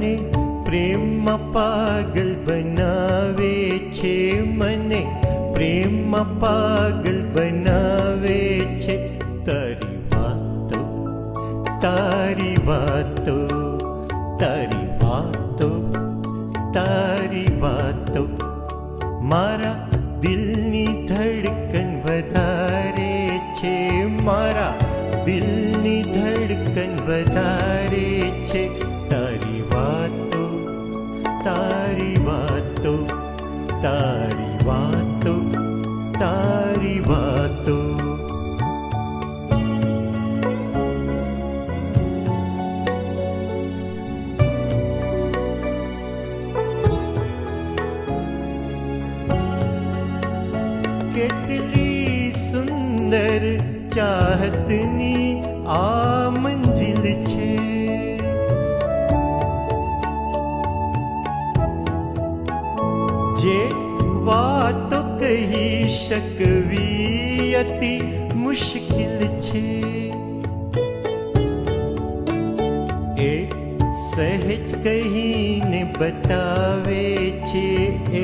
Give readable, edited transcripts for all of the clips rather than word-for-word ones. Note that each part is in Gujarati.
મને પ્રેમમાં પાગલ બનાવે છે, મને પ્રેમમાં પાગલ બનાવે છે. તારી વાતો, તારી વાતો, તારી વાતો, તારી વાતો મારા દિલની ધડકન વધારે છે, મારા દિલની ધડકન વધારે છે. તારી વાતો, તારી વાતો, તારી વાતો, તારી વાતો. કેટલી સુંદર ચાહતની આ મંજિલ છે, જે વાતો કહી શકવી અતિ મુશ્કેલ છે. એ સહેજ કહીને બતાવે છે, એ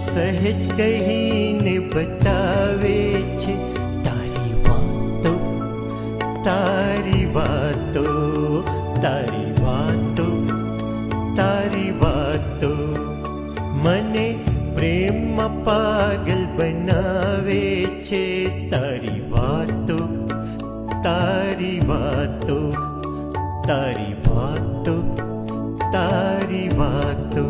સહેજ કહીને બતાવે છે. તારી વાતો, તારી વાતો, તારી વાતો, તારી વાતો મને પ્રેમમાં પાગલ બનાવે છે. તારી વાતો, તારી વાતો, તારી વાતો, તારી વાતો.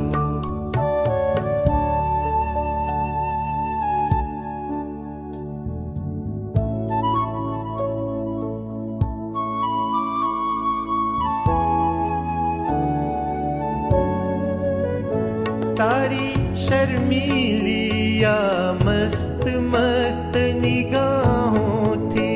તારી શર્મીલી આ મસ્ત મસ્ત નિગાહોથી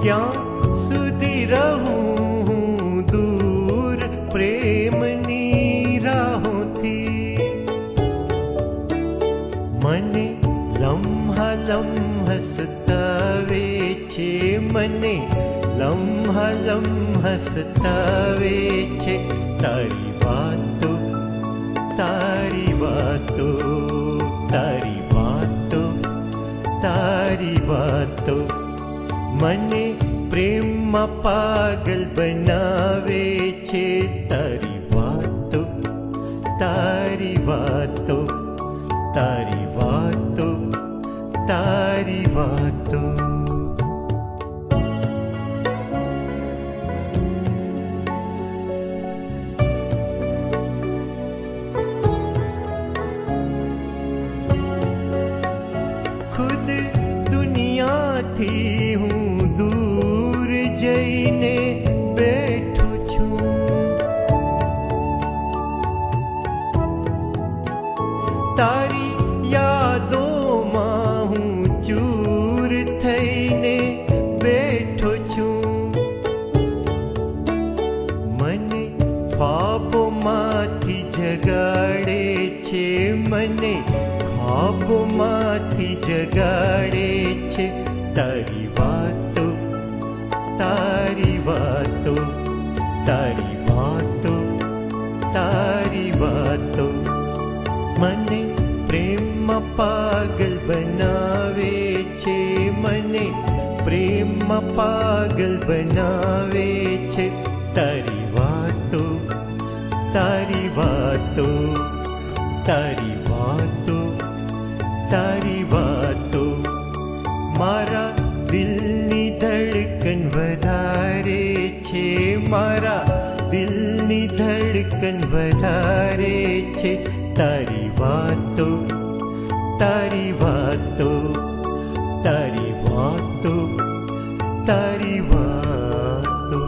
ક્યાં સુધી રહું હું દૂર પ્રેમની રાહોથી. મને લમ્હા લમ્હા સતાવે છે, મને લમ્હા લમ્હા સતાવે છે. તારી વાતો, તારી વાતો, તારી વાતો, તારી વાતો મને પ્રેમમાં પાગલ બનાવે છે. તારી વાતો, તારી વાતો, તારી વાતો, તારી વાતો. ખુદ દુનિયાથી હું દૂર જઈને બેઠો છું, તારી યાદોમાં હું ચૂર થઈને બેઠો છું. મને ખ્વાબોમાંથી જગાડે છે, મને ખ્વાબોમાંથી જગાડે છે. તારી વાતો, તારી વાતો, તારી વાતો, તારી વાતો મને પ્રેમમાં પાગલ બનાવે છે, મને પ્રેમમાં પાગલ બનાવે છે. તારી વાતો, તારી વાતો, તારી વાતો, તારી વાતો મારા દિલની ધડકન વધારે છે, મારા દિલની ધડકન વધારે છે. તારી વાતો, તારી વાતો, તારી વાતો, તારી વાતો.